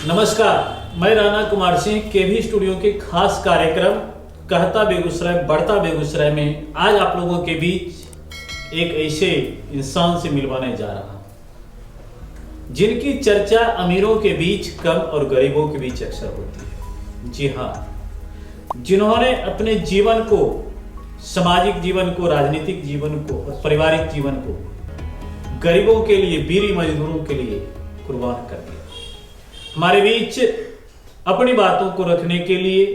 नमस्कार, मैं राणा कुमार सिंह केवी स्टूडियो के खास कार्यक्रम कहता बेगूसराय बढ़ता बेगूसराय में आज आप लोगों के बीच एक ऐसे इंसान से मिलवाने जा रहा हूं जिनकी चर्चा अमीरों के बीच कम और गरीबों के बीच अक्सर होती है। जी हाँ, जिन्होंने अपने जीवन को, सामाजिक जीवन को, राजनीतिक जीवन को और पारिवारिक जीवन को गरीबों के लिए, बीड़ी मजदूरों के लिए कुर्बान कर दिया। हमारे बीच अपनी बातों को रखने के लिए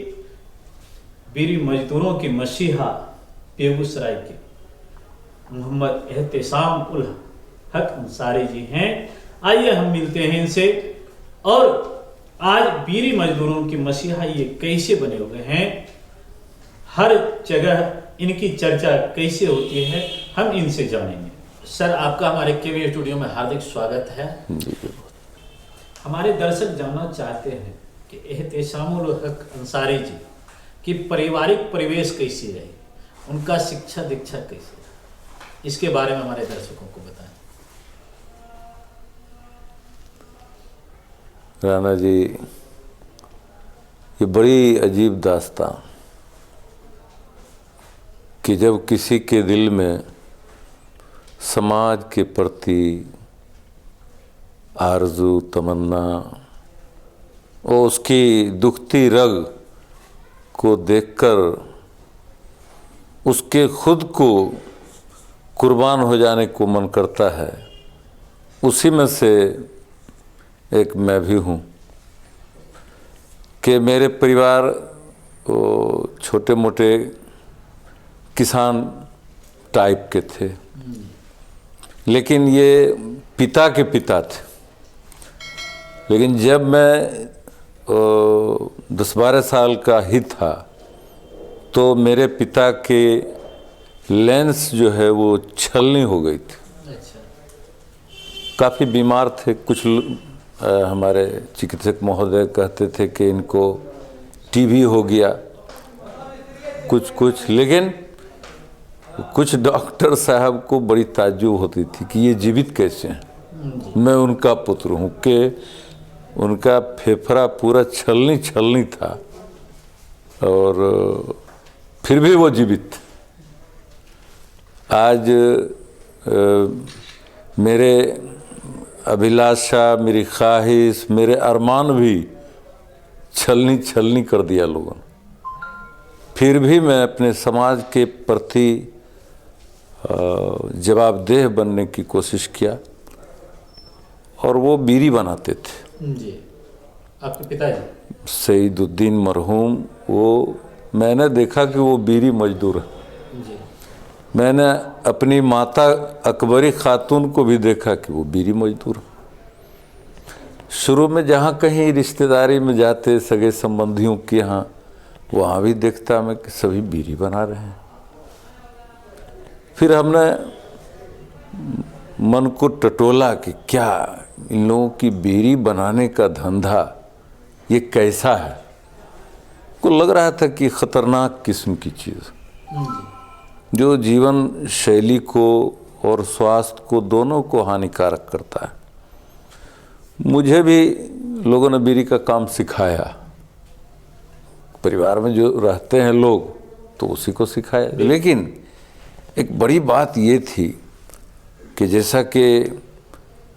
बीड़ी मजदूरों के मसीहा बेगूसराय के मोहम्मद एहतेशाम उल हक अंसारी जी हैं। आइए हम मिलते हैं इनसे और आज बीड़ी मजदूरों के मसीहा ये कैसे बने हुए हैं, हर जगह इनकी चर्चा कैसे होती है, हम इनसे जानेंगे। सर, आपका हमारे केवी स्टूडियो में हार्दिक स्वागत है। हमारे दर्शक जानना चाहते हैं कि एहतेशाम उल हक अंसारी जी की पारिवारिक परिवेश कैसी रही, उनका शिक्षा दीक्षा कैसी रही, इसके बारे में हमारे दर्शकों को बताएं। राणा जी, ये बड़ी अजीब दास्तां कि जब किसी के दिल में समाज के प्रति आरज़ू, तमन्ना और उसकी दुखती रग को देखकर उसके खुद को कुर्बान हो जाने को मन करता है। उसी में से एक मैं भी हूँ कि मेरे परिवार छोटे मोटे किसान टाइप के थे, लेकिन ये पिता के पिता थे। लेकिन जब मैं 10-12 साल का ही था तो मेरे पिता के लेंस जो है वो छलनी हो गई थी। काफ़ी बीमार थे। कुछ हमारे चिकित्सक महोदय कहते थे कि इनको टीबी हो गया, कुछ लेकिन कुछ डॉक्टर साहब को बड़ी ताज्जुब होती थी कि ये जीवित कैसे हैं। मैं उनका पुत्र हूँ कि उनका फेफड़ा पूरा छलनी था और फिर भी वो जीवित। आज मेरे अभिलाषा, मेरी ख्वाहिश, मेरे अरमान भी छलनी कर दिया लोगों ने। फिर भी मैं अपने समाज के प्रति जवाबदेह बनने की कोशिश किया और वो बीड़ी बनाते थे। जी, आपके पिताजी सईदुद्दीन मरहूम, वो मैंने देखा कि वो बीड़ी मजदूर है। जी। मैंने अपनी माता अकबरी खातून को भी देखा कि वो बीड़ी मजदूर है। शुरू में जहाँ कहीं रिश्तेदारी में जाते, सगे संबंधियों के यहाँ, वहाँ भी देखता मैं कि सभी बीड़ी बना रहे हैं। फिर हमने मन को टटोला कि क्या इन लोगों की बीड़ी बनाने का धंधा ये कैसा है। को लग रहा था कि खतरनाक किस्म की चीज़ जो जीवन शैली को और स्वास्थ्य को दोनों को हानिकारक करता है। मुझे भी लोगों ने बीड़ी का काम सिखाया। परिवार में जो रहते हैं लोग तो उसी को सिखाया। लेकिन एक बड़ी बात ये थी कि जैसा कि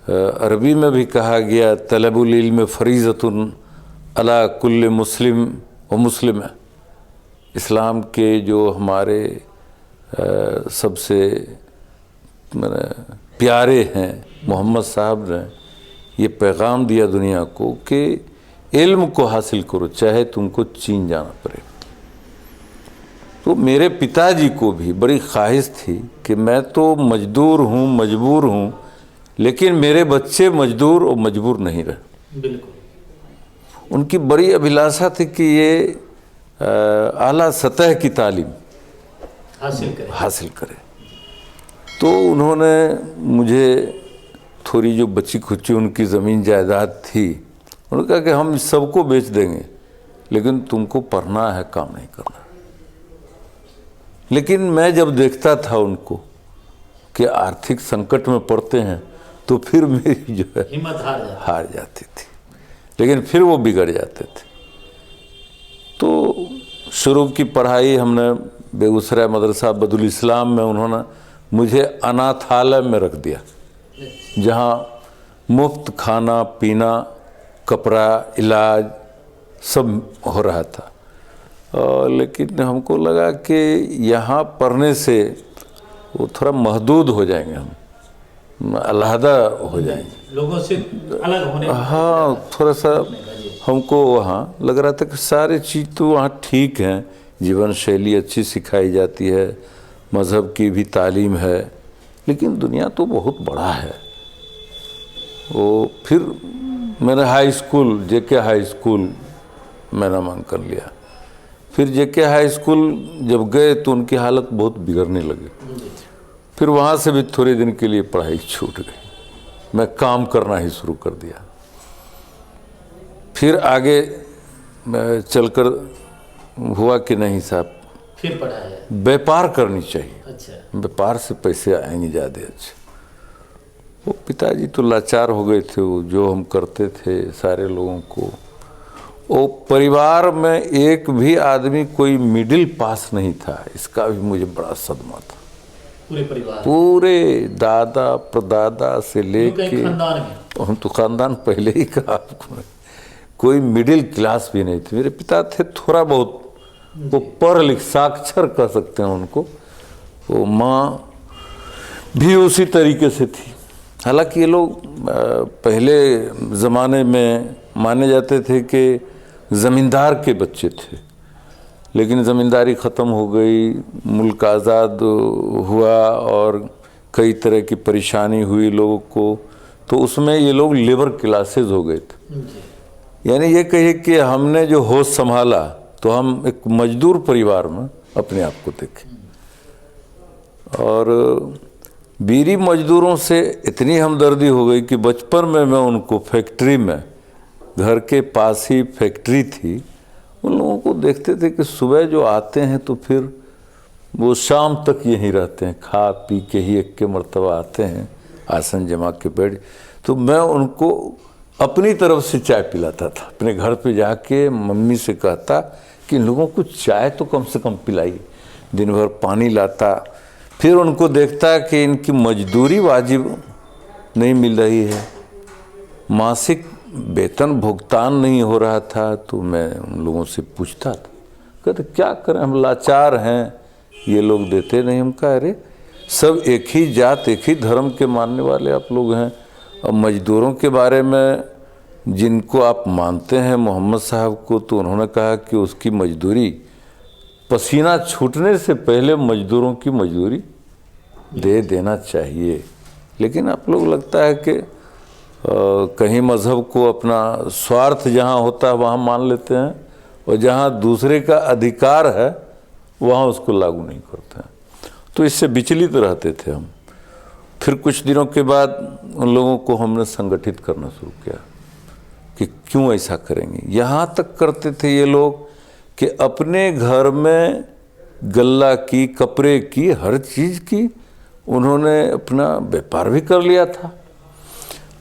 अरबी में भी कहा गया, तलबुल इल्म फरीज़तुन अला कुल्ल मुस्लिम व मुस्लिम। इस्लाम के जो हमारे सबसे प्यारे हैं मोहम्मद साहब ने ये पैगाम दिया दुनिया को कि इल्म को हासिल करो चाहे तुमको चीन जाना पड़े। तो मेरे पिताजी को भी बड़ी ख्वाहिश थी कि मैं तो मजदूर हूँ, मजबूर हूँ, लेकिन मेरे बच्चे मजदूर और मजबूर नहीं रहे। बिल्कुल। उनकी बड़ी अभिलाषा थी कि ये आला सतह की तालीम हासिल करें। तो उन्होंने मुझे थोड़ी जो बची खुची उनकी ज़मीन जायदाद थी, उन्होंने कहा कि हम सबको बेच देंगे लेकिन तुमको पढ़ना है, काम नहीं करना। लेकिन मैं जब देखता था उनको कि आर्थिक संकट में पड़ते हैं तो फिर मेरी जो है हिम्मत हार हार जाती थी। लेकिन फिर वो बिगड़ जाते थे। तो शुरू की पढ़ाई हमने बेगूसराय मदरसा बदुल इस्लाम में, उन्होंने मुझे अनाथालय में रख दिया, जहाँ मुफ्त खाना पीना, कपड़ा, इलाज सब हो रहा था। लेकिन हमको लगा कि यहाँ पढ़ने से वो थोड़ा महदूद हो जाएंगे, हम अलहदा हो जाएंगे, लोगों से अलग होने। हाँ, थोड़ा सा हमको वहाँ लग रहा था कि सारी चीज़ तो वहाँ ठीक है, जीवन शैली अच्छी सिखाई जाती है, मज़हब की भी तालीम है, लेकिन दुनिया तो बहुत बड़ा है। वो फिर मैंने हाई स्कूल, जेके हाई स्कूल में नामांकन लिया। फिर जेके हाई स्कूल जब गए तो उनकी हालत बहुत बिगड़ने लगी। फिर वहाँ से भी थोड़े दिन के लिए पढ़ाई छूट गई, मैं काम करना ही शुरू कर दिया। फिर आगे चलकर हुआ कि नहीं साहब, फिर पढ़ा है, व्यापार करनी चाहिए। अच्छा, व्यापार से पैसे आएंगे ज़्यादा अच्छे। वो पिताजी तो लाचार हो गए थे, वो जो हम करते थे सारे लोगों को, वो परिवार में एक भी आदमी कोई मिडिल पास नहीं था, इसका भी मुझे बड़ा सदमा था। पूरे परिवार, पूरे दादा परदादा से लेके खानदान में, हम तो खानदान पहले ही कहा आपको, कोई मिडिल क्लास भी नहीं थे। मेरे पिता थे थोड़ा बहुत, वो पढ़ लिख साक्षर कह सकते हैं उनको, वो माँ भी उसी तरीके से थी। हालांकि ये लोग पहले ज़माने में माने जाते थे कि ज़मींदार के बच्चे थे, लेकिन ज़मींदारी ख़त्म हो गई, मुल्क आज़ाद हुआ और कई तरह की परेशानी हुई लोगों को, तो उसमें ये लोग लेबर क्लासेस हो गए थे। यानी ये कहिए कि हमने जो होश संभाला तो हम एक मजदूर परिवार में अपने आप को देखे। और बीड़ी मजदूरों से इतनी हमदर्दी हो गई कि बचपन में मैं उनको फैक्ट्री में, घर के पास ही फैक्ट्री थी, उन लोगों को देखते थे कि सुबह जो आते हैं तो फिर वो शाम तक यहीं रहते हैं, खा पी के ही एक के मर्तबा आते हैं, आसन जमा के बैठ। तो मैं उनको अपनी तरफ से चाय पिलाता था, अपने घर पे जाके मम्मी से कहता कि इन लोगों को चाय तो कम से कम पिलाई, दिन भर पानी लाता। फिर उनको देखता कि इनकी मजदूरी वाजिब नहीं मिल रही है, मासिक वेतन भुगतान नहीं हो रहा था, तो मैं उन लोगों से पूछता था, कहते क्या करें, हम लाचार हैं, ये लोग देते नहीं। हम कहा अरे सब एक ही जात एक ही धर्म के मानने वाले आप लोग हैं। और मजदूरों के बारे में जिनको आप मानते हैं मोहम्मद साहब को, तो उन्होंने कहा कि उसकी मजदूरी पसीना छूटने से पहले मजदूरों की मजदूरी दे देना चाहिए। लेकिन आप लोग लगता है कि कहीं मज़हब को अपना स्वार्थ जहाँ होता है वहाँ मान लेते हैं, और जहाँ दूसरे का अधिकार है वहाँ उसको लागू नहीं करते हैं। तो इससे विचलित रहते थे हम। फिर कुछ दिनों के बाद उन लोगों को हमने संगठित करना शुरू किया कि क्यों ऐसा करेंगे। यहाँ तक करते थे ये लोग कि अपने घर में गल्ला की, कपड़े की, हर चीज़ की उन्होंने अपना व्यापार भी कर लिया था।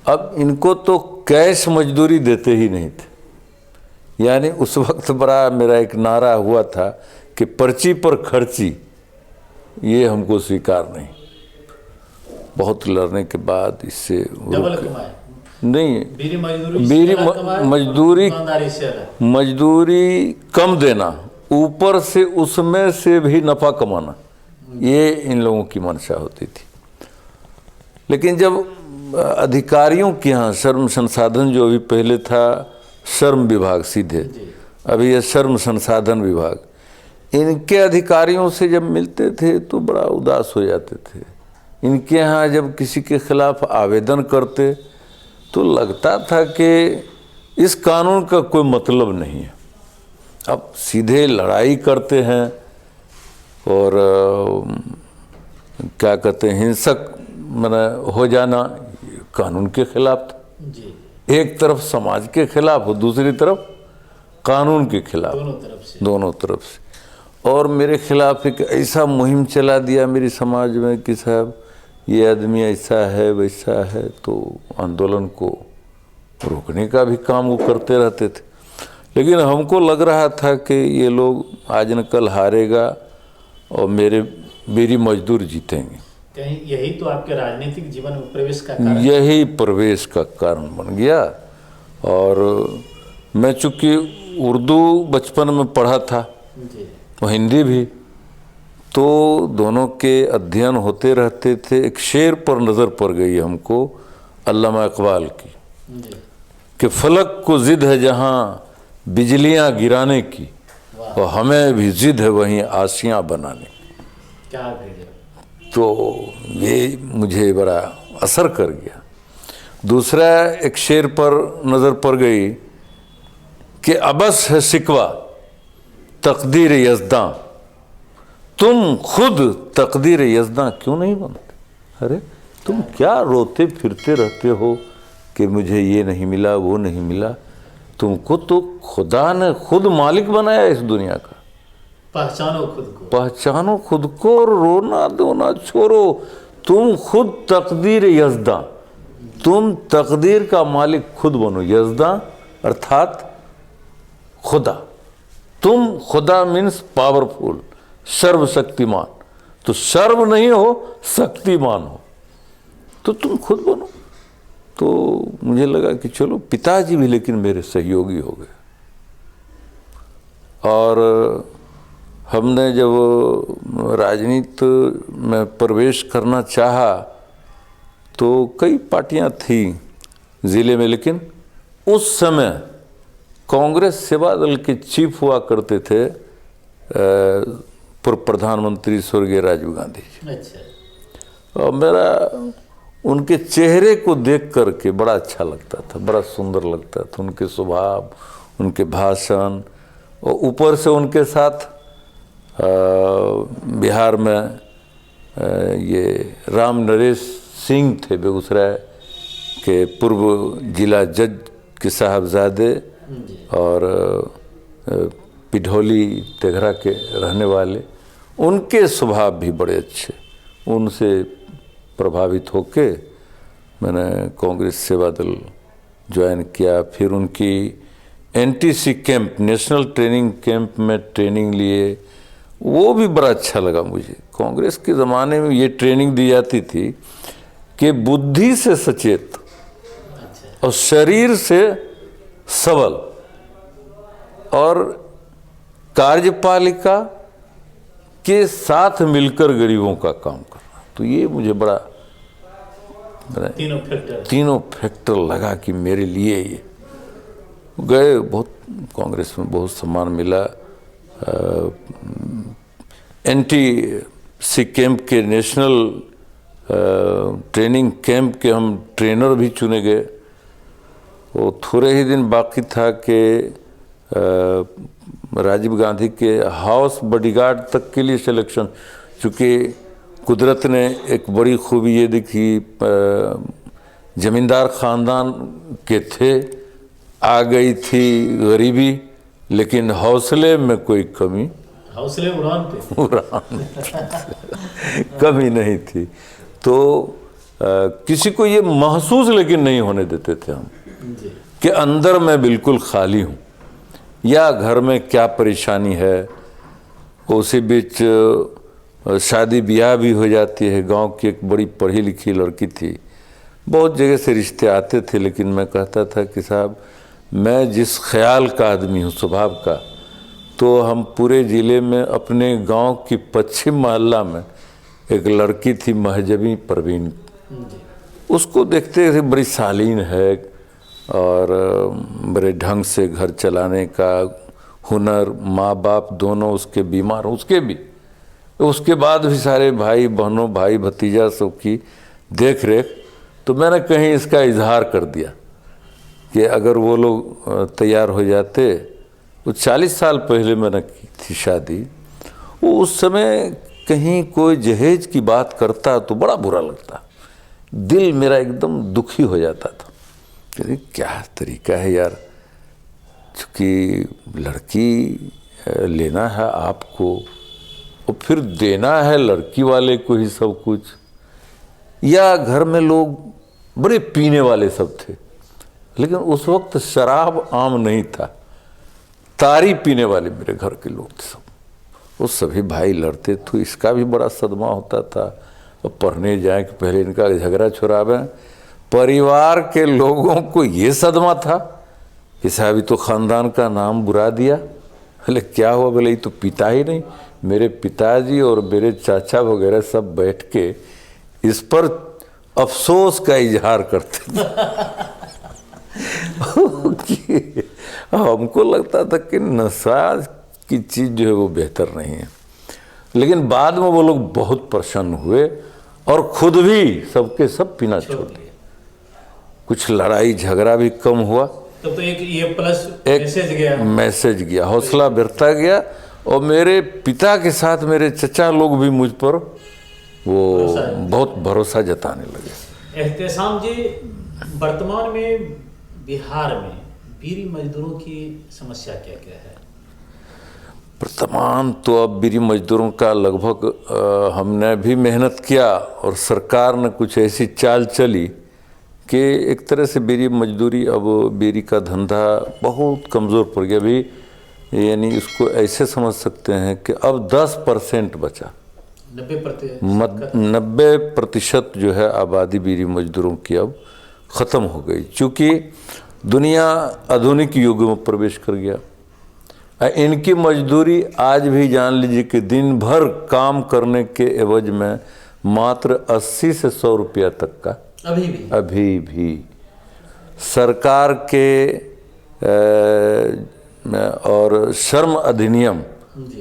अब इनको तो कैश मजदूरी देते ही नहीं थे। यानी उस वक्त बड़ा मेरा एक नारा हुआ था कि पर्ची पर खर्ची, ये हमको स्वीकार नहीं। बहुत लड़ने के बाद इससे नहीं, मजदूरी कम देना, ऊपर से उसमें से भी नफा कमाना, ये इन लोगों की मंशा होती थी। लेकिन जब अधिकारियों के यहाँ श्रम संसाधन, जो अभी पहले था श्रम विभाग सीधे, अभी यह श्रम संसाधन विभाग, इनके अधिकारियों से जब मिलते थे तो बड़ा उदास हो जाते थे। इनके यहाँ जब किसी के खिलाफ आवेदन करते तो लगता था कि इस कानून का कोई मतलब नहीं है। अब सीधे लड़ाई करते हैं और क्या कहते हैं, हिंसक माने हो जाना, कानून के खिलाफ था। एक तरफ समाज के खिलाफ और दूसरी तरफ कानून के खिलाफ, दोनों तरफ से। और मेरे खिलाफ एक ऐसा मुहिम चला दिया मेरी समाज में कि साहब ये आदमी ऐसा है वैसा है, तो आंदोलन को रोकने का भी काम वो करते रहते थे। लेकिन हमको लग रहा था कि ये लोग आज न कल हारेगा और मेरी मजदूर जीतेंगे। कहीं यही तो आपके राजनीतिक जीवन में प्रवेश का कारण? यही प्रवेश का कारण बन गया। और मैं चूँकि उर्दू बचपन में पढ़ा था जी। और हिंदी भी, तो दोनों के अध्ययन होते रहते थे। एक शेर पर नज़र पड़ गई हमको अल्लामा इकबाल की जी। कि फलक को जिद है जहाँ बिजलियाँ गिराने की, और हमें भी जिद है वहीं आसियाँ बनाने की। क्या भेजा? तो ये मुझे बड़ा असर कर गया। दूसरा एक शेर पर नज़र पड़ गई कि अबस है शिकवा तकदीर यज़दां, तुम खुद तकदीर यज़दां क्यों नहीं बनते? अरे तुम क्या रोते फिरते रहते हो कि मुझे ये नहीं मिला वो नहीं मिला? तुमको तो खुदा ने खुद मालिक बनाया इस दुनिया का। पहचानो खुद को। पहचानो खुद को और रोना धोना छोड़ो। तुम खुद तकदीर यज़दां, तुम तकदीर का मालिक खुद बनो। यज़दां अर्थात खुदा। तुम खुदा मीन्स पावरफुल, सर्वशक्तिमान। तो सर्व नहीं हो, शक्तिमान हो, तो तुम खुद बनो। तो मुझे लगा कि चलो, पिताजी भी लेकिन मेरे सहयोगी हो गए। और हमने जब राजनीति में प्रवेश करना चाहा तो कई पार्टियां थी ज़िले में, लेकिन उस समय कांग्रेस सेवा दल के चीफ हुआ करते थे पूर्व प्रधानमंत्री स्वर्गीय राजीव गांधी जी। अच्छा। और मेरा उनके चेहरे को देख करके बड़ा अच्छा लगता था, बड़ा सुंदर लगता था उनके स्वभाव, उनके भाषण। और ऊपर से उनके साथ बिहार में ये राम नरेश सिंह थे, बेगूसराय के पूर्व जिला जज के साहबजादे और पिढौली तेघरा के रहने वाले। उनके स्वभाव भी बड़े अच्छे। उनसे प्रभावित होके मैंने कांग्रेस सेवा दल ज्वाइन किया। फिर उनकी NTC camp, national training camp में ट्रेनिंग लिए, वो भी बड़ा अच्छा लगा मुझे। कांग्रेस के ज़माने में ये ट्रेनिंग दी जाती थी कि बुद्धि से सचेत और शरीर से सबल और कार्यपालिका के साथ मिलकर गरीबों का काम करना। तो ये मुझे बड़ा तीनों फैक्टर लगा कि मेरे लिए ये गए। बहुत कांग्रेस में बहुत सम्मान मिला। एनटीसी कैंप के नेशनल ट्रेनिंग कैंप के हम ट्रेनर भी चुने गए। वो थोड़े ही दिन बाकी था कि राजीव गांधी के हाउस बॉडीगार्ड तक के लिए सिलेक्शन, चूँकि कुदरत ने एक बड़ी खूबी ये देखी, जमींदार ख़ानदान के थे, आ गई थी गरीबी, लेकिन हौसले में कोई कमी, हौसले उड़ान कमी नहीं थी। तो किसी को ये महसूस लेकिन नहीं होने देते थे हम कि अंदर मैं बिल्कुल खाली हूँ या घर में क्या परेशानी है। उसी बीच शादी ब्याह भी हो जाती है। गांव की एक बड़ी पढ़ी लिखी लड़की थी, बहुत जगह से रिश्ते आते थे, लेकिन मैं कहता था कि साहब मैं जिस ख्याल का आदमी हूँ, स्वभाव का, तो हम पूरे ज़िले में अपने गांव की पश्चिम मोहल्ला में एक लड़की थी महजबी परवीन, उसको देखते थे बड़ी शालीन है और बड़े ढंग से घर चलाने का हुनर, माँ बाप दोनों उसके बीमार, उसके भी, उसके बाद भी सारे भाई बहनों भाई भतीजा सबकी देख रेख। तो मैंने कहीं इसका इजहार कर दिया कि अगर वो लोग तैयार हो जाते, वो 40 साल पहले मैंने की थी शादी, वो उस समय कहीं कोई जहेज की बात करता तो बड़ा बुरा लगता, दिल मेरा एकदम दुखी हो जाता था कि क्या तरीका है यार, चूँकि लड़की लेना है आपको और फिर देना है लड़की वाले को ही सब कुछ। या घर में लोग बड़े पीने वाले सब थे, लेकिन उस वक्त शराब आम नहीं था। तारी पीने वाले मेरे घर के लोग थे सब, वो सभी भाई लड़ते थे। इसका भी बड़ा सदमा होता था। और पढ़ने जाए कि पहले इनका झगड़ा छुड़ावे। परिवार के लोगों को ये सदमा था कि साहब तो ख़ानदान का नाम बुरा दिया। बोले क्या हुआ? बोले ये तो पिता ही नहीं। मेरे पिताजी और मेरे चाचा वगैरह सब बैठ के इस पर अफसोस का इजहार करते थे। कि हमको लगता था कि नशा की चीज़ जो है वो बेहतर नहीं है। लेकिन बाद में वो लोग बहुत प्रसन्न हुए और खुद भी सबके सब पीना छोड़ दिए। कुछ लड़ाई झगड़ा भी कम हुआ। तब तो एक ये प्लस मैसेज गया, हौसला बढ़ता गया। और मेरे पिता के साथ मेरे चचा लोग भी मुझ पर वो बहुत भरोसा जताने लगे। एहतेशाम जी, वर्तमान में बिहार में बीड़ी मजदूरों की समस्या क्या क्या है? वर्तमान तो अब बीड़ी मजदूरों का लगभग हमने भी मेहनत किया और सरकार ने कुछ ऐसी चाल चली कि एक तरह से बीड़ी मजदूरी, अब बीड़ी का धंधा बहुत कमज़ोर पड़ गया। अभी यानी इसको ऐसे समझ सकते हैं कि अब 10% बचा। 90% जो है आबादी बीड़ी मजदूरों की अब ख़त्म हो गई, चूँकि दुनिया आधुनिक युग में प्रवेश कर गया। इनकी मजदूरी आज भी जान लीजिए कि दिन भर काम करने के एवज में मात्र 80 से 100 रुपया तक का अभी भी सरकार के और श्रम अधिनियम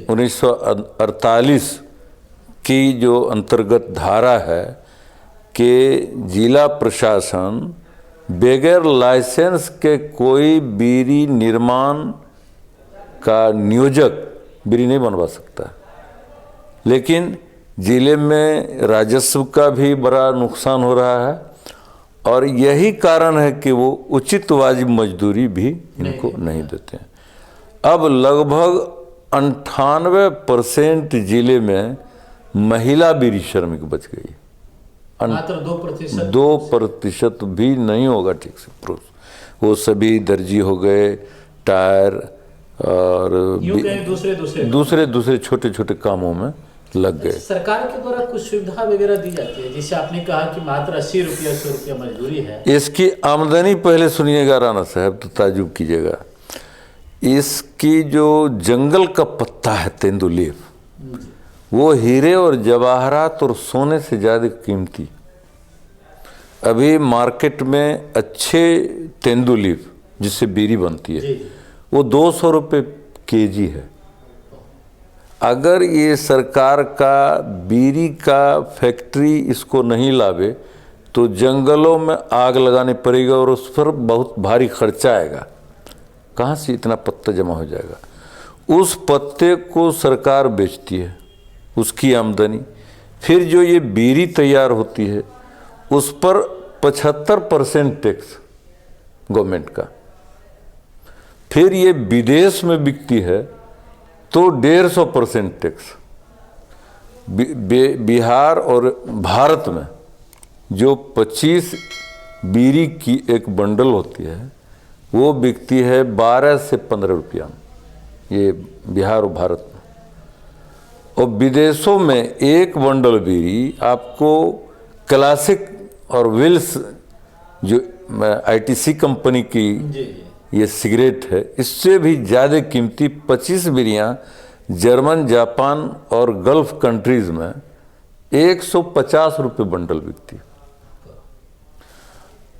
1948 की जो अंतर्गत धारा है कि जिला प्रशासन बगैर लाइसेंस के कोई बीड़ी निर्माण का नियोजक बीड़ी नहीं बनवा सकता। लेकिन ज़िले में राजस्व का भी बड़ा नुकसान हो रहा है और यही कारण है कि वो उचित वाजिब मजदूरी भी इनको नहीं देते हैं। अब लगभग 98% ज़िले में महिला बीड़ी श्रमिक बच गई। मात्र 2% भी नहीं होगा ठीक से पुरुष। वो सभी दर्जी हो गए, टायर और दूसरे छोटे छोटे कामों में लग गए। सरकार के द्वारा कुछ सुविधा वगैरह दी जाती है, जिसे आपने कहा कि मात्र 80 रुपया 100 रुपया मजदूरी है। इसकी आमदनी पहले सुनिएगा राणा साहब तो ताजुब कीजिएगा। इसकी जो जंगल का पत्ता है तेंदुलेव, वो हीरे और जवाहरात और सोने से ज़्यादा कीमती। अभी मार्केट में अच्छे तेंदुलेव जिससे बीड़ी बनती है वो 200 रुपये केजी है। अगर ये सरकार का बीड़ी का फैक्ट्री इसको नहीं लावे तो जंगलों में आग लगानी पड़ेगी और उस पर बहुत भारी खर्चा आएगा। कहाँ से इतना पत्ता जमा हो जाएगा? उस पत्ते को सरकार बेचती है, उसकी आमदनी। फिर जो ये बीड़ी तैयार होती है उस पर 75% टैक्स गवर्नमेंट का। फिर ये विदेश में बिकती है तो 150% टैक्स। बिहार और भारत में जो 25 बीड़ी की एक बंडल होती है वो बिकती है 12 से 15 रुपया, ये बिहार और भारत में। और विदेशों में एक बंडल बीड़ी आपको क्लासिक और विल्स जो आईटीसी कंपनी की ये सिगरेट है, इससे भी ज़्यादा कीमती 25 बीड़ियाँ जर्मन, जापान और गल्फ कंट्रीज़ में 150 रुपये बंडल बिकती है।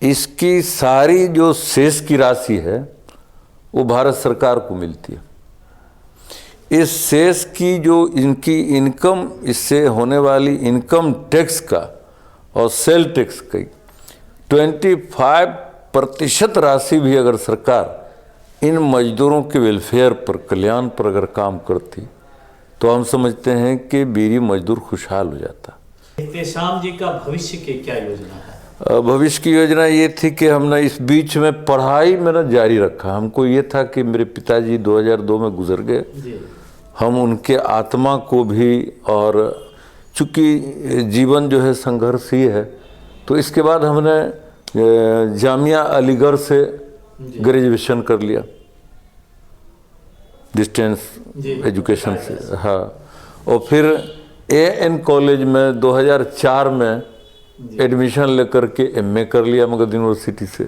इसकी सारी जो शेष की राशि है वो भारत सरकार को मिलती है। इस शेष की जो इनकी इनकम, इससे होने वाली इनकम टैक्स का और सेल टैक्स की 25% राशि भी अगर सरकार इन मजदूरों के वेलफेयर पर, कल्याण पर अगर काम करती तो हम समझते हैं कि बीड़ी मजदूर खुशहाल हो जाता। एहतेशाम जी का भविष्य की क्या योजना है? भविष्य की योजना ये थी कि हमने इस बीच में पढ़ाई मेरा जारी रखा। हमको ये था कि मेरे पिताजी 2002 में गुजर गए। हम उनके आत्मा को भी, और चूँकि जीवन जो है संघर्षीय है, तो इसके बाद हमने जामिया अलीगढ़ से ग्रेजुएशन कर लिया डिस्टेंस जी, एजुकेशन से। हाँ, और फिर एएन कॉलेज में 2004 में एडमिशन लेकर के एमए कर लिया मगध यूनिवर्सिटी से।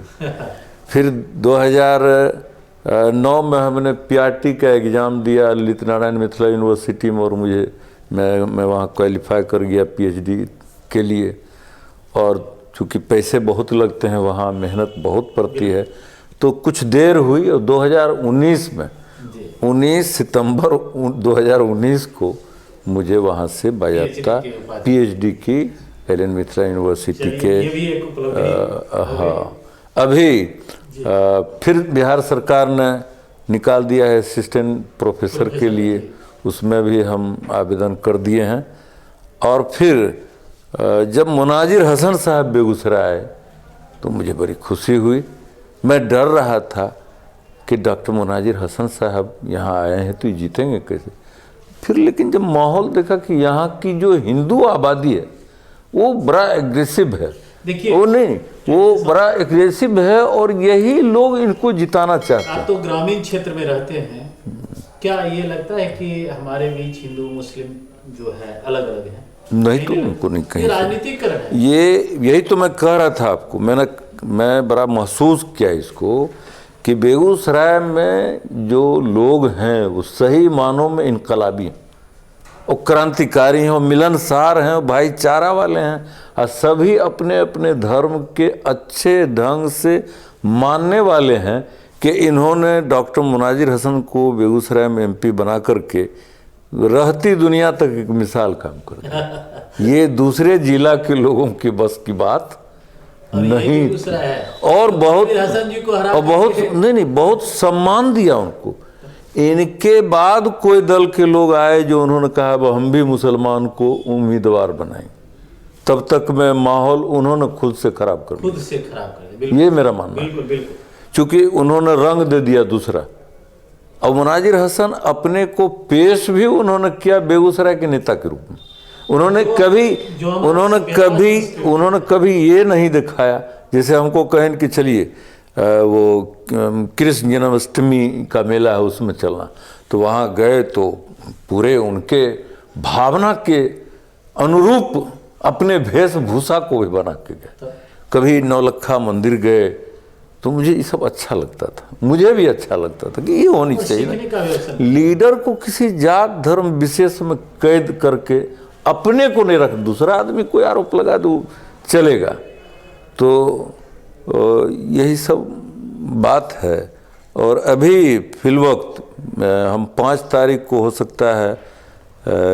फिर 2009 में हमने पीआरटी का एग्ज़ाम दिया ललित नारायण मिथिला यूनिवर्सिटी में, और मैं वहाँ क्वालिफाई कर गया पीएचडी के लिए। और चूँकि पैसे बहुत लगते हैं वहाँ, मेहनत बहुत पड़ती है, तो कुछ देर हुई और 2019 में 19 सितंबर 2019 को मुझे वहाँ से बाकायदा पीएचडी की एलन मिथिला यूनिवर्सिटी के। हाँ, अभी फिर बिहार सरकार ने निकाल दिया है असिस्टेंट प्रोफेसर के लिए, उसमें भी हम आवेदन कर दिए हैं। और फिर जब मुनाजिर हसन साहब बेगूसराय आए तो मुझे बड़ी खुशी हुई। मैं डर रहा था कि डॉक्टर मुनाजिर हसन साहब यहाँ आए हैं तो जीतेंगे कैसे। फिर लेकिन जब माहौल देखा कि यहाँ की जो हिंदू आबादी है वो बड़ा एग्रेसिव है, देखिए वो बड़ा एग्रेसिव है, और यही लोग इनको जिताना चाहते हैं। आप तो ग्रामीण क्षेत्र में रहते हैं, क्या ये लगता है कि हमारे बीच हिंदू मुस्लिम जो है अलग अलग है? नहीं, तो उनको नहीं कहीं राजनीतिकरण है ये, यही तो मैं कह रहा था आपको। मैं बड़ा महसूस किया इसको कि बेगूसराय में जो लोग हैं वो सही मानों में इनकलाबी हैं और क्रांतिकारी हैं और मिलनसार हैं और भाईचारा वाले हैं, और सभी अपने अपने धर्म के अच्छे ढंग से मानने वाले हैं कि इन्होंने डॉक्टर मुनाजिर हसन को बेगूसराय में एमपी बना करके रहती दुनिया तक एक मिसाल काम कर दिया। ये दूसरे जिला के लोगों की बस की बात नहीं। और बहुत नहीं, बहुत सम्मान दिया उनको। इनके बाद कोई दल के लोग आए जो उन्होंने कहा हम भी मुसलमान को उम्मीदवार बनाएं, तब तक में माहौल उन्होंने खुद से खराब कर दिया। ये मेरा मानना है, क्योंकि उन्होंने रंग दे दिया दूसरा। और मुनाजिर हसन अपने को पेश भी उन्होंने किया बेगूसराय के नेता के रूप में। उन्होंने कभी ये नहीं दिखाया, जैसे हमको कहें कि चलिए वो कृष्ण जन्माष्टमी का मेला है उसमें चलना, तो वहाँ गए तो पूरे उनके भावना के अनुरूप अपने वेशभूषा को भी बना के गए। कभी नौलखा मंदिर गए तो मुझे ये सब अच्छा लगता था, मुझे भी अच्छा लगता था कि ये होनी चाहिए ना। लीडर को किसी जात धर्म विशेष में कैद करके अपने को नहीं रख, दूसरा आदमी कोई आरोप लगा दो चलेगा। तो यही सब बात है। और अभी फिलवक्त हम 5 तारीख को हो सकता है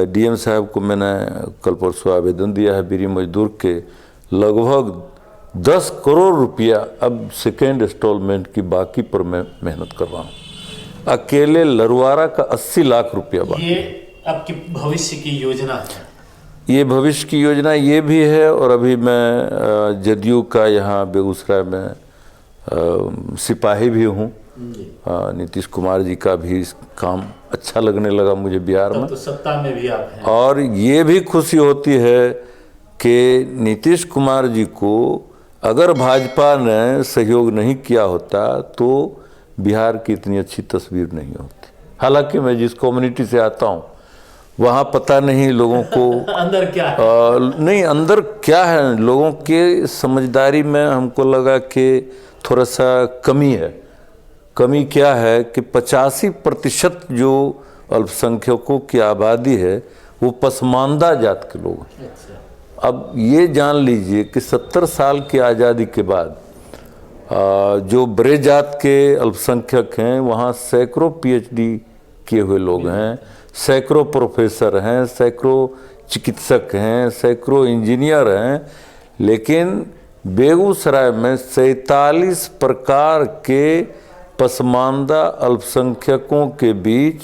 डीएम साहब को मैंने कल परसों आवेदन दिया है बीरी मजदूर के, लगभग 10 करोड़ रुपया अब सेकेंड इंस्टॉलमेंट की बाकी पर मैं मेहनत कर रहा हूँ। अकेले लरवारा का 80 लाख रुपया बाकी। ये आपकी भविष्य की योजना है? ये भविष्य की योजना ये भी है। और अभी मैं जदयू का यहाँ बेगूसराय में सिपाही भी हूँ। नीतीश कुमार जी का भी काम अच्छा लगने लगा मुझे बिहार में, तो सत्ता में भी आप हैं। और ये भी खुशी होती है कि नीतीश कुमार जी को अगर भाजपा ने सहयोग नहीं किया होता तो बिहार की इतनी अच्छी तस्वीर नहीं होती। हालांकि मैं जिस कम्युनिटी से आता हूँ वहाँ पता नहीं लोगों को अंदर क्या है नहीं अंदर क्या है, लोगों के समझदारी में हमको लगा कि थोड़ा सा कमी है। कमी क्या है कि 85% जो अल्पसंख्यकों की आबादी है वो पसमानदा जात के लोग हैं। अब ये जान लीजिए कि 70 साल की आज़ादी के बाद जो बड़े जात के अल्पसंख्यक हैं वहाँ सैकड़ों पीएचडी किए हुए लोग हैं, सैकड़ों प्रोफेसर हैं, सैकड़ों चिकित्सक हैं, सैकड़ों इंजीनियर हैं। लेकिन बेगूसराय में 47 प्रकार के पसमानदा अल्पसंख्यकों के बीच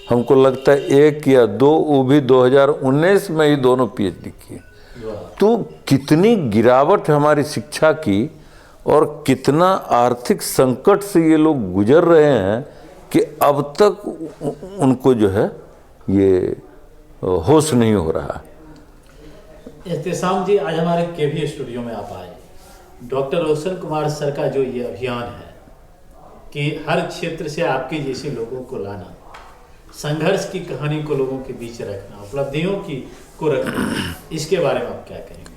हमको लगता है 1 या 2, वो भी 2019 में ही दोनों पीएचडी किए। तो कितनी गिरावट है हमारी शिक्षा की और कितना आर्थिक संकट से ये लोग गुजर रहे हैं कि अब तक उनको जो है ये होश नहीं हो रहा। एहतेशाम जी, आज हमारे केवी स्टूडियो में आप आए। डॉक्टर रोशन कुमार सर का जो ये अभियान है कि हर क्षेत्र से आपके जैसे लोगों को लाना, संघर्ष की कहानी को लोगों के बीच रखना, उपलब्धियों की को रखना, इसके बारे में आप क्या कहेंगे?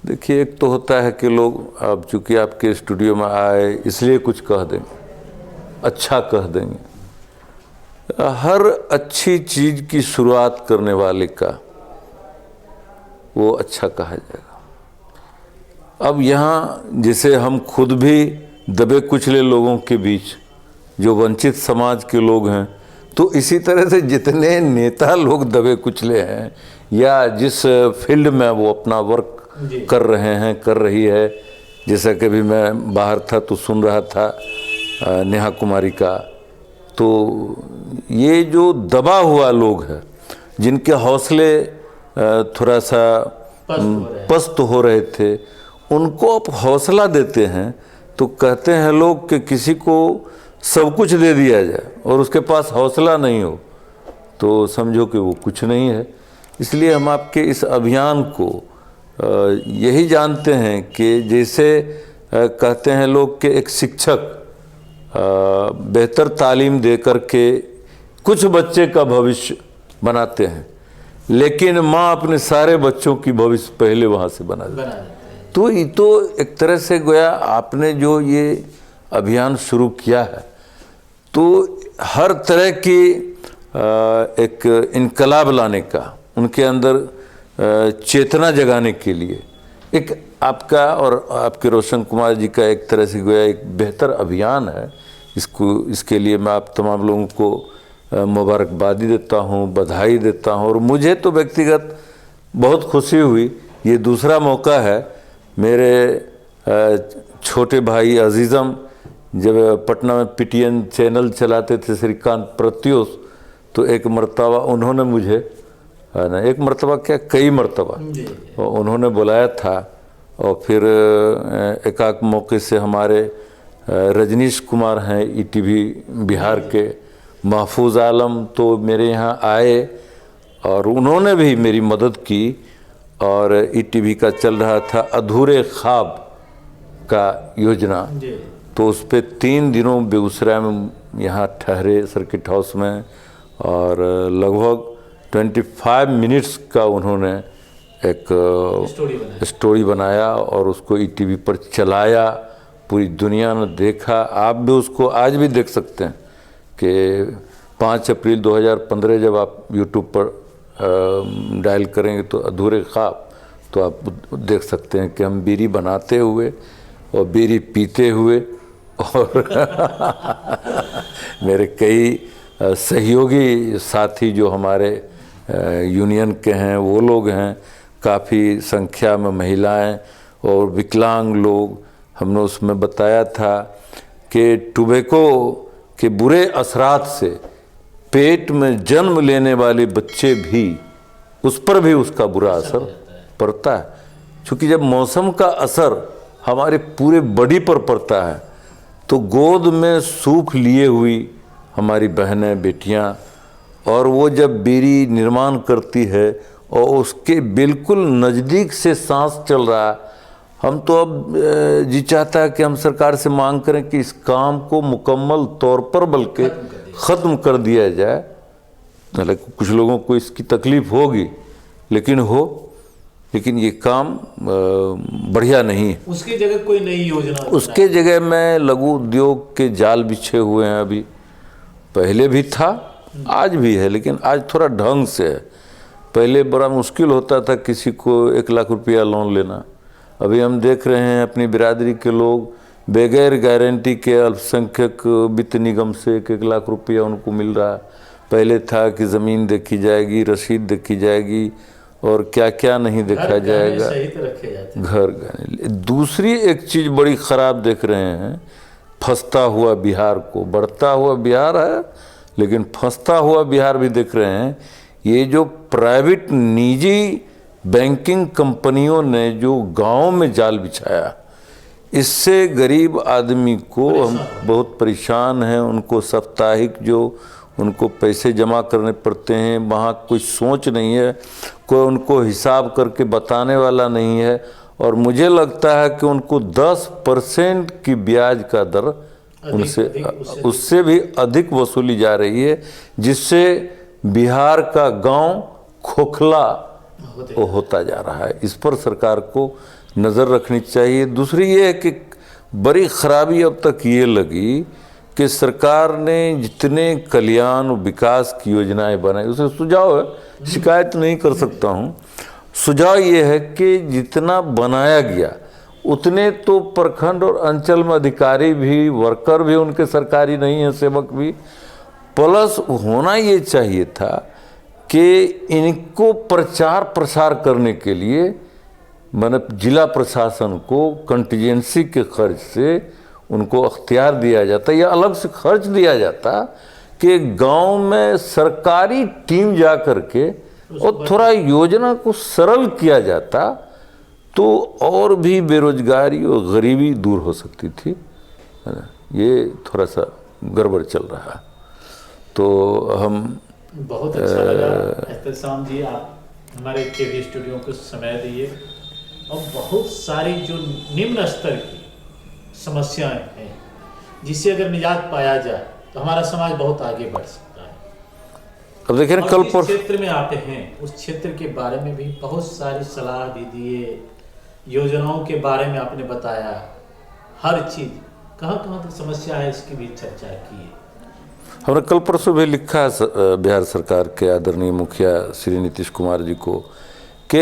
देखिए, एक तो होता है कि लोग अब चूंकि आपके स्टूडियो में आए इसलिए कुछ कह देंगे, अच्छा कह देंगे। हर अच्छी चीज़ की शुरुआत करने वाले का वो अच्छा कहा जाएगा। अब यहाँ जैसे हम खुद भी दबे कुचले लोगों के बीच जो वंचित समाज के लोग हैं, तो इसी तरह से जितने नेता लोग दबे कुचले हैं या जिस फील्ड में वो अपना वर्क कर रहे हैं, कर रही है, जैसा कि भी मैं बाहर था तो सुन रहा था नेहा कुमारी का, तो ये जो दबा हुआ लोग हैं जिनके हौसले थोड़ा सा पस्त हो रहे थे, उनको आप हौसला देते हैं तो कहते हैं लोग कि किसी को सब कुछ दे दिया जाए और उसके पास हौसला नहीं हो तो समझो कि वो कुछ नहीं है। इसलिए हम आपके इस अभियान को यही जानते हैं कि जैसे कहते हैं लोग कि एक शिक्षक बेहतर तालीम दे करके कुछ बच्चे का भविष्य बनाते हैं, लेकिन माँ अपने सारे बच्चों की भविष्य पहले वहाँ से बना देती है। तो ये तो एक तरह से गोया आपने जो ये अभियान शुरू किया है, तो हर तरह की एक इनकलाब लाने का, उनके अंदर चेतना जगाने के लिए एक आपका और आपके रोशन कुमार जी का एक तरह से गोया एक बेहतर अभियान है। इसके लिए मैं आप तमाम लोगों को मुबारकबादी देता हूँ, बधाई देता हूँ। और मुझे तो व्यक्तिगत बहुत खुशी हुई, ये दूसरा मौका है। मेरे छोटे भाई अजीज़म जब पटना में पीटीएन चैनल चलाते थे, श्रीकांत प्रत्युष, तो एक मर्तबा उन्होंने मुझे ना, एक मर्तबा क्या कई मर्तबा उन्होंने बुलाया था। और फिर एकाक मौके से हमारे रजनीश कुमार हैं ईटीवी बिहार के, महफूज आलम तो मेरे यहाँ आए और उन्होंने भी मेरी मदद की। और ईटीवी का चल रहा था अधूरे ख्वाब का योजना, तो उस पर 3 दिनों बेगूसराय में यहाँ ठहरे सर्किट हाउस में, और लगभग 25 मिनट्स का उन्होंने एक स्टोरी बनाया और उसको ईटीवी पर चलाया। पूरी दुनिया ने देखा, आप भी उसको आज भी देख सकते हैं कि 5 अप्रैल 2015 जब आप यूट्यूब पर डायल करेंगे तो अधूरे ख्वाब, तो आप देख सकते हैं कि हम बीड़ी बनाते हुए और बीड़ी पीते हुए और मेरे कई सहयोगी साथी जो हमारे यूनियन के हैं वो लोग हैं, काफ़ी संख्या में महिलाएं और विकलांग लोग। हमने उसमें बताया था कि टोबैको के बुरे असरात से पेट में जन्म लेने वाले बच्चे भी, उस पर भी उसका बुरा असर पड़ता है। क्योंकि जब मौसम का असर हमारे पूरे बॉडी पर पड़ता है तो गोद में सूख लिए हुई हमारी बहनें बेटियां, और वो जब बीड़ी निर्माण करती है और उसके बिल्कुल नज़दीक से सांस चल रहा है, हम तो अब जी चाहता है कि हम सरकार से मांग करें कि इस काम को मुकम्मल तौर पर बल्कि ख़त्म कर दिया जाए। हालांकि कुछ लोगों को इसकी तकलीफ़ होगी, लेकिन ये काम बढ़िया नहीं है। उसकी जगह कोई नई योजना, उसके जगह में लघु उद्योग के जाल बिछे हुए हैं। अभी पहले भी था, आज भी है, लेकिन आज थोड़ा ढंग से है। पहले बड़ा मुश्किल होता था किसी को 1 लाख रुपया लोन लेना। अभी हम देख रहे हैं अपनी बिरादरी के लोग बगैर गारंटी के अल्पसंख्यक वित्त निगम से 1 लाख रुपया उनको मिल रहा है। पहले था कि ज़मीन देखी जाएगी, रसीद देखी जाएगी और क्या क्या नहीं देखा जाएगा, घर गहने। दूसरी एक चीज़ बड़ी ख़राब देख रहे हैं, फंसता हुआ बिहार को। बढ़ता हुआ बिहार है लेकिन फंसता हुआ बिहार भी देख रहे हैं। ये जो प्राइवेट निजी बैंकिंग कंपनियों ने जो गांव में जाल बिछाया, इससे गरीब आदमी को हम बहुत परेशान हैं। उनको साप्ताहिक जो उनको पैसे जमा करने पड़ते हैं, वहाँ कोई सोच नहीं है, कोई उनको हिसाब करके बताने वाला नहीं है। और मुझे लगता है कि उनको 10% की ब्याज का दर उससे भी अधिक वसूली जा रही है, जिससे बिहार का गांव खोखला होता जा रहा है। इस पर सरकार को नज़र रखनी चाहिए। दूसरी ये है कि बड़ी खराबी अब तक ये लगी कि सरकार ने जितने कल्याण विकास की योजनाएं बनाई, उसे सुझाव है, शिकायत नहीं कर सकता हूँ, सुझाव ये है कि जितना बनाया गया उतने तो प्रखंड और अंचल में अधिकारी भी, वर्कर भी उनके सरकारी नहीं है, सेवक भी, प्लस होना ये चाहिए था कि इनको प्रचार प्रसार करने के लिए मतलब जिला प्रशासन को कंटीजेंसी के खर्च से उनको अख्तियार दिया जाता या अलग से खर्च दिया जाता कि गांव में सरकारी टीम जा कर के और थोड़ा योजना को सरल किया जाता तो और भी बेरोजगारी और गरीबी दूर हो सकती थी, है ना। ये थोड़ा सा गड़बड़ चल रहा है। तो हम बहुत अच्छा लगा एहतसाम जी, आप हमारे केवी स्टूडियो को समय दिए और बहुत सारी जो निम्न स्तर की समस्याएं हैं जिससे अगर निजात पाया जाए तो हमारा समाज बहुत आगे बढ़ सकता है। अब देखिए ना, कल पर क्षेत्र में आते हैं उस क्षेत्र के बारे में भी बहुत सारी सलाह भी दिए, योजनाओं के बारे में आपने बताया, हर चीज कहाँ तक समस्या है इसकी भी चर्चा की है। हमने कल परसों भी लिखा है बिहार सरकार के आदरणीय मुखिया श्री नीतीश कुमार जी को कि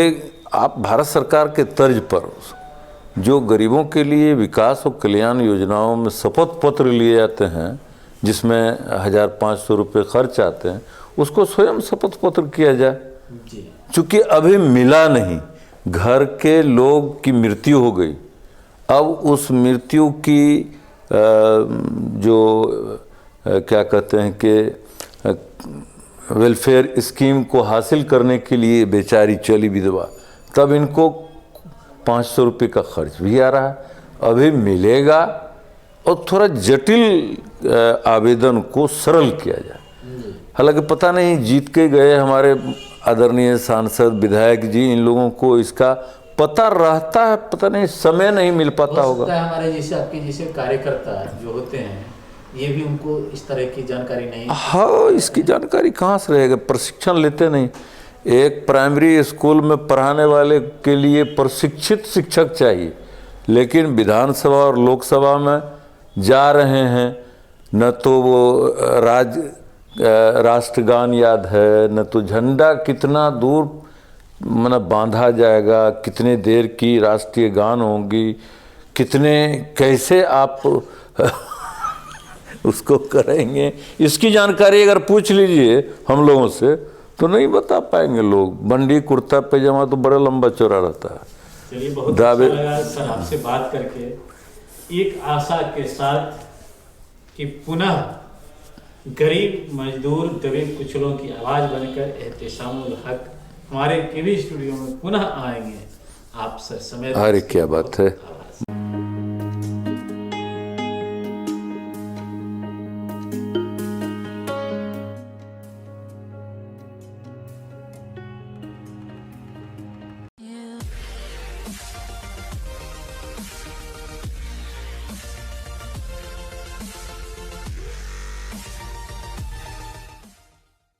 आप भारत सरकार के तर्ज पर जो गरीबों के लिए विकास और कल्याण योजनाओं में शपथ पत्र लिए जाते हैं जिसमें 1500 रुपये खर्च आते हैं, उसको स्वयं शपथ पत्र किया जाए। चूँकि अभी मिला नहीं, घर के लोग की मृत्यु हो गई, अब उस मृत्यु की जो क्या कहते हैं कि वेलफेयर स्कीम को हासिल करने के लिए बेचारी चली विधवा, तब इनको 500 रुपये का खर्च भी आ रहा है, अभी मिलेगा। और थोड़ा जटिल आवेदन को सरल किया जाए। हालांकि पता नहीं जीत के गए हमारे आदरणीय सांसद विधायक जी, इन लोगों को इसका पता रहता है, पता नहीं समय नहीं मिल पाता होगा। हमारे जैसे आपके जैसे कार्यकर्ता जो होते हैं ये भी उनको इस तरह की जानकारी नहीं। हाँ, इसकी जानकारी कहाँ से रहेगा, प्रशिक्षण लेते नहीं। एक प्राइमरी स्कूल में पढ़ाने वाले के लिए प्रशिक्षित शिक्षक चाहिए, लेकिन विधानसभा और लोकसभा में जा रहे हैं, न तो वो राष्ट्रगान याद है, न तो झंडा कितना दूर मतलब बांधा जाएगा, कितने देर की राष्ट्रीय गान होंगी, कितने कैसे आप उसको करेंगे, इसकी जानकारी अगर पूछ लीजिए हम लोगों से तो नहीं बता पाएंगे लोग। बंडी कुर्ता पैजामा तो बड़ा लंबा चौड़ा रहता है। चलिए, बहुत अच्छा लगा सर आपसे बात करके, एक आशा के साथ कि पुनः गरीब मजदूर दबे कुचलों की आवाज़ बनकर एहतेसामुल हक हमारे केवी स्टूडियो में पुनः आएंगे। आप सर समय अरे क्या बात है।